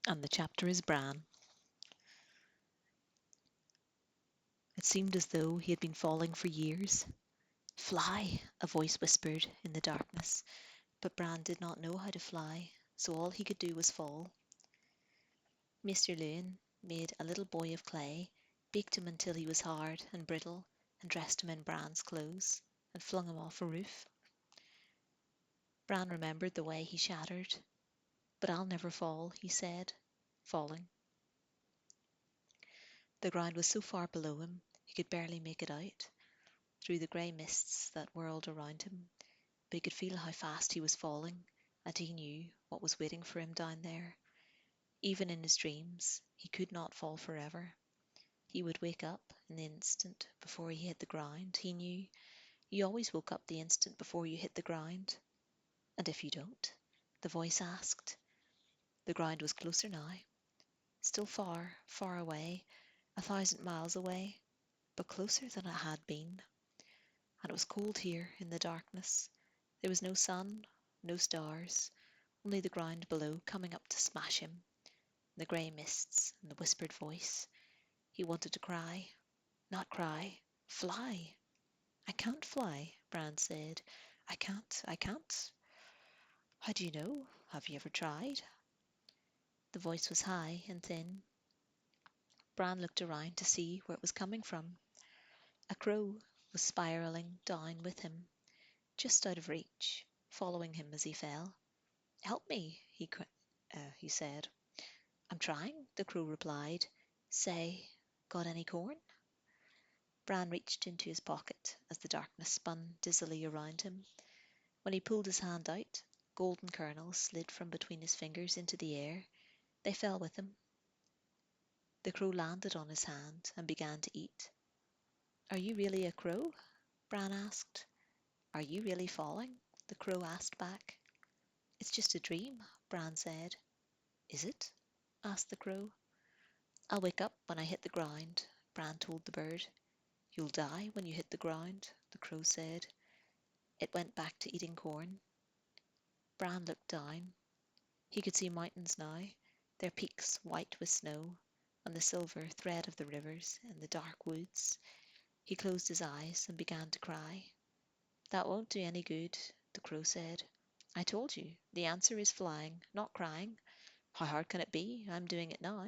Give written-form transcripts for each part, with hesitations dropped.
and the chapter is Bran. It seemed as though he had been falling for years. Fly, a voice whispered in the darkness, but Bran did not know how to fly, so all he could do was fall. Mr. Lewin made a little boy of clay, baked him until he was hard and brittle, and dressed him in Bran's clothes, and flung him off a roof. Bran remembered the way he shattered. But I'll never fall, he said, falling. The ground was so far below him he could barely make it out, through the grey mists that whirled around him, but he could feel how fast he was falling, and he knew what was waiting for him down there. Even in his dreams, he could not fall forever. He would wake up in the instant before he hit the ground. He knew you always woke up the instant before you hit the ground. And if you don't? The voice asked. The ground was closer now, still far, far away, 1,000 miles away, but closer than it had been. And it was cold here in the darkness. There was no sun, no stars, only the ground below coming up to smash him, the grey mists and the whispered voice. He wanted to cry. Not cry, fly. I can't fly, Bran said. I can't, I can't. How do you know? Have you ever tried? The voice was high and thin. Bran looked around to see where it was coming from. A crow was spiralling down with him, just out of reach, following him as he fell. Help me, he said. I'm trying, the crow replied. Say, got any corn? Bran reached into his pocket as the darkness spun dizzily around him. When he pulled his hand out, golden kernels slid from between his fingers into the air. They fell with him. The crow landed on his hand and began to eat. Are you really a crow? Bran asked. Are you really falling? The crow asked back. It's just a dream, Bran said. Is it? Asked the crow. I'll wake up when I hit the ground, Bran told the bird. You'll die when you hit the ground, the crow said. It went back to eating corn. Bran looked down. He could see mountains now, their peaks white with snow, and the silver thread of the rivers and the dark woods. He closed his eyes and began to cry. That won't do any good, the crow said. I told you, the answer is flying, not crying. How hard can it be? I'm doing it now.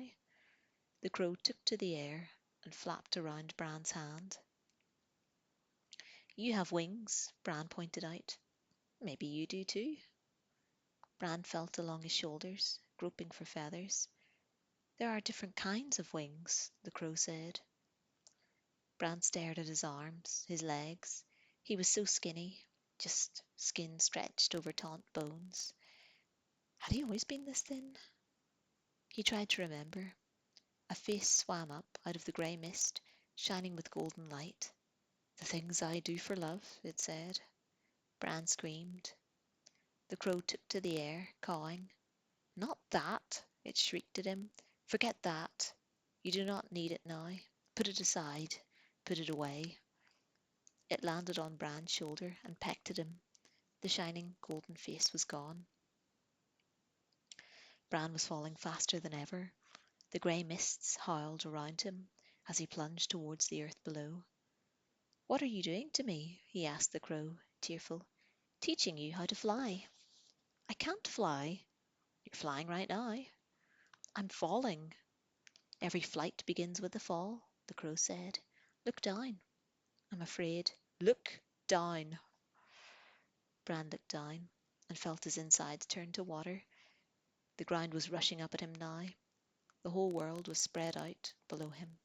The crow took to the air and flapped around Bran's hand. You have wings, Bran pointed out. Maybe you do too. Bran felt along his shoulders, groping for feathers. There are different kinds of wings, the crow said. Bran stared at his arms, his legs. He was so skinny, just skin stretched over taut bones. Had he always been this thin? He tried to remember. A face swam up out of the grey mist, shining with golden light. The things I do for love, it said. Bran screamed. The crow took to the air, cawing. Not that, it shrieked at him. Forget that. You do not need it now. Put it aside. Put it away. It landed on Bran's shoulder and pecked at him. The shining golden face was gone. Bran was falling faster than ever. The grey mists howled around him as he plunged towards the earth below. What are you doing to me? He asked the crow, tearful. Teaching you how to fly. I can't fly. You're flying right now. I'm falling. Every flight begins with a fall, the crow said. Look down. I'm afraid. Look down. Bran looked down and felt his insides turn to water. The ground was rushing up at him now. The whole world was spread out below him,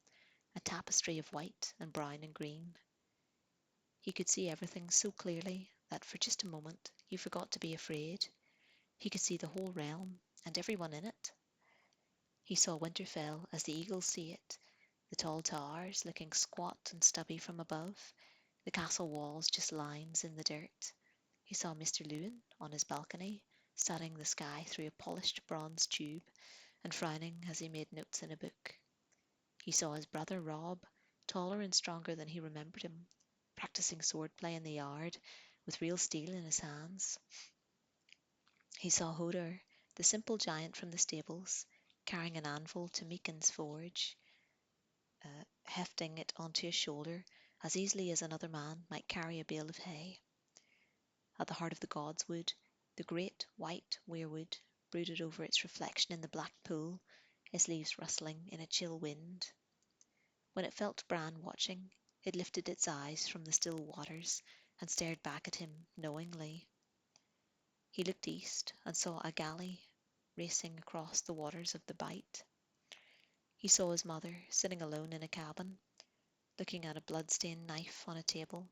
a tapestry of white and brown and green. He could see everything so clearly that for just a moment he forgot to be afraid. He could see the whole realm and everyone in it. He saw Winterfell as the eagles see it, the tall towers looking squat and stubby from above, the castle walls just lines in the dirt. He saw Mr. Lewin on his balcony, studying the sky through a polished bronze tube and frowning as he made notes in a book. He saw his brother Rob, taller and stronger than he remembered him, practicing swordplay in the yard with real steel in his hands. He saw Hodor, the simple giant from the stables, carrying an anvil to Meakin's forge, hefting it onto his shoulder as easily as another man might carry a bale of hay. At the heart of the godswood, the great white weirwood brooded over its reflection in the black pool, its leaves rustling in a chill wind. When it felt Bran watching, it lifted its eyes from the still waters and stared back at him knowingly. He looked east and saw a galley racing across the waters of the Bight. He saw his mother sitting alone in a cabin, looking at a blood-stained knife on a table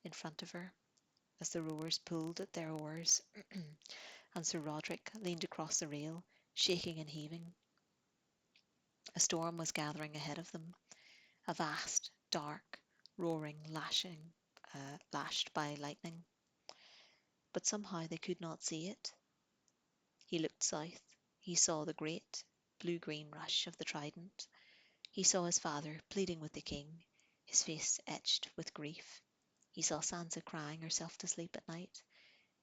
in front of her as the rowers pulled at their oars, and Sir Roderick leaned across the rail, shaking and heaving. A storm was gathering ahead of them, a vast, dark, roaring, lashed by lightning. But somehow they could not see it. He looked south. He saw the great blue-green rush of the Trident. He saw his father pleading with the king, his face etched with grief. He saw Sansa crying herself to sleep at night.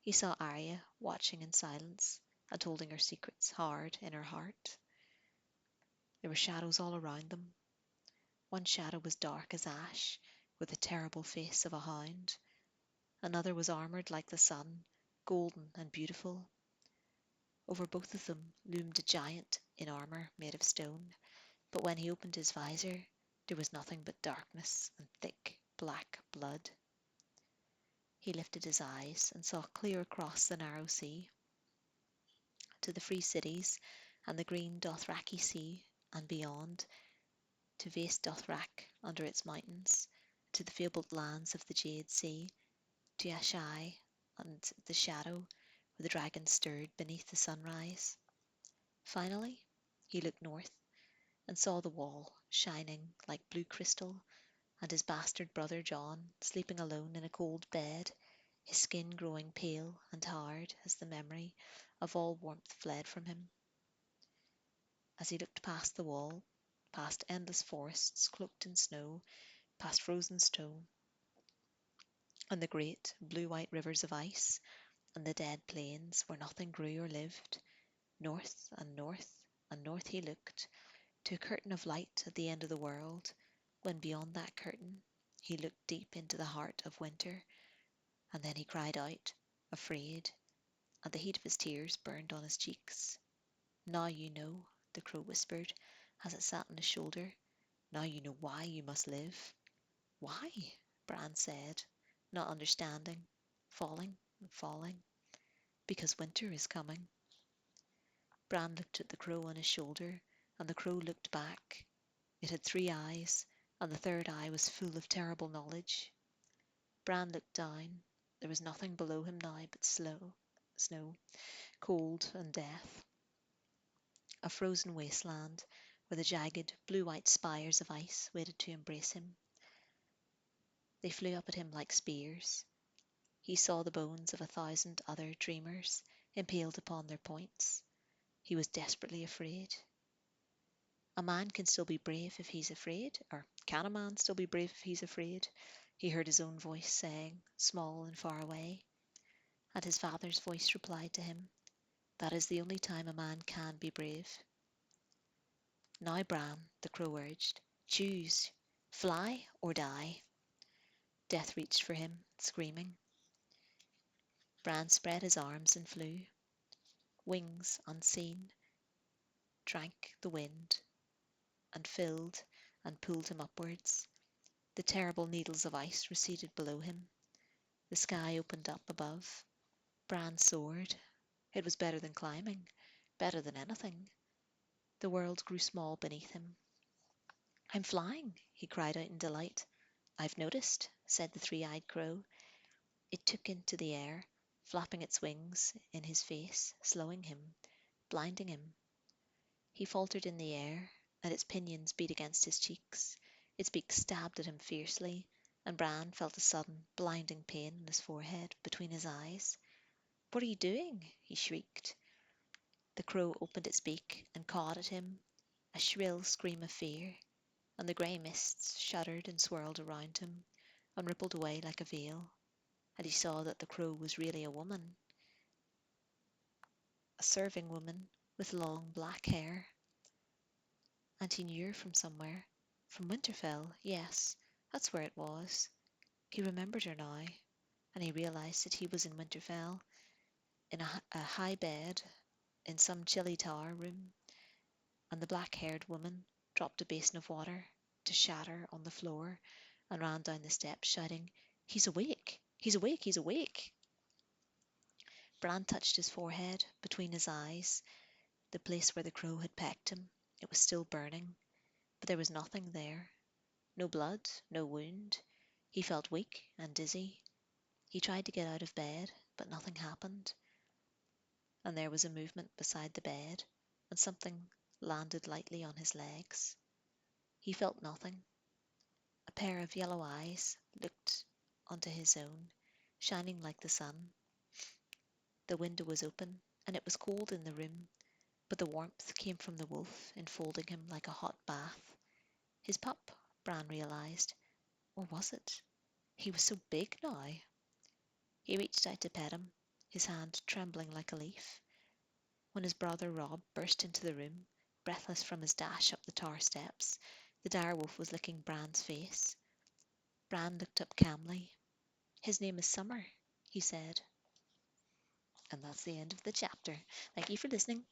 He saw Arya watching in silence and holding her secrets hard in her heart. There were shadows all around them. One shadow was dark as ash, with the terrible face of a hound. Another was armoured like the sun, golden and beautiful. Over both of them loomed a giant in armour made of stone, but when he opened his visor, there was nothing but darkness and thick black blood. He lifted his eyes and saw clear across the narrow sea to the free cities and the green Dothraki Sea, and beyond to Vaes Dothrak under its mountains, to the fabled lands of the Jade Sea, to Asshai and the shadow where the dragons stirred beneath the sunrise. Finally, he looked north and saw the wall shining like blue crystal, and his bastard brother Jon sleeping alone in a cold bed, his skin growing pale and hard as the memory of all warmth fled from him. As he looked past the wall, past endless forests cloaked in snow, past frozen stone, and the great blue-white rivers of ice, and the dead plains where nothing grew or lived, north and north and north he looked, to a curtain of light at the end of the world, when beyond that curtain he looked deep into the heart of winter, and then he cried out, afraid, and the heat of his tears burned on his cheeks. Now you know, the crow whispered, as it sat on his shoulder. Now you know why you must live. Why? Bran said, not understanding, falling and falling. Because winter is coming. Bran looked at the crow on his shoulder, and the crow looked back. It had 3 eyes, and the third eye was full of terrible knowledge. Bran looked down. There was nothing below him now but snow, cold, and death. A frozen wasteland where the jagged, blue-white spires of ice waited to embrace him. They flew up at him like spears. He saw the bones of 1,000 other dreamers impaled upon their points. He was desperately afraid. A man can still be brave if he's afraid, or can a man still be brave if he's afraid? He heard his own voice saying, small and far away. And his father's voice replied to him, that is the only time a man can be brave. Now, Bran, the crow urged, choose, fly or die. Death reached for him, screaming. Bran spread his arms and flew. Wings unseen drank the wind and filled and pulled him upwards. The terrible needles of ice receded below him. The sky opened up above. Bran soared. It was better than climbing, better than anything. The world grew small beneath him. I'm flying, he cried out in delight. I've noticed, said the 3-eyed crow. It took into the air, flapping its wings in his face, slowing him, blinding him. He faltered in the air, and its pinions beat against his cheeks. Its beak stabbed at him fiercely, and Bran felt a sudden, blinding pain on his forehead, between his eyes. What are you doing? He shrieked. The crow opened its beak and cawed at him, a shrill scream of fear, and the grey mists shuddered and swirled around him, and rippled away like a veil, and he saw that the crow was really a woman, a serving woman with long black hair. and he knew her from somewhere. From Winterfell, yes, that's where it was. He remembered her now, and he realized that he was in Winterfell, in a high bed in some chilly tower room, and the black-haired woman dropped a basin of water to shatter on the floor and ran down the steps shouting, "He's awake! He's awake! He's awake!" Bran touched his forehead, between his eyes, the place where the crow had pecked him. It was still burning, but there was nothing there. No blood, no wound. He felt weak and dizzy. He tried to get out of bed, but nothing happened. And there was a movement beside the bed, and something landed lightly on his legs. He felt nothing. A pair of yellow eyes looked onto his own, shining like the sun. The window was open, and it was cold in the room, but the warmth came from the wolf enfolding him like a hot bath. His pup, Bran realized. Or was it? He was so big now. He reached out to pet him, his hand trembling like a leaf, when his brother Robb burst into the room, breathless from his dash up the tower steps. The direwolf was licking Bran's face. Bran looked up calmly. "His name is Summer," he said. And that's the end of the chapter. Thank you for listening.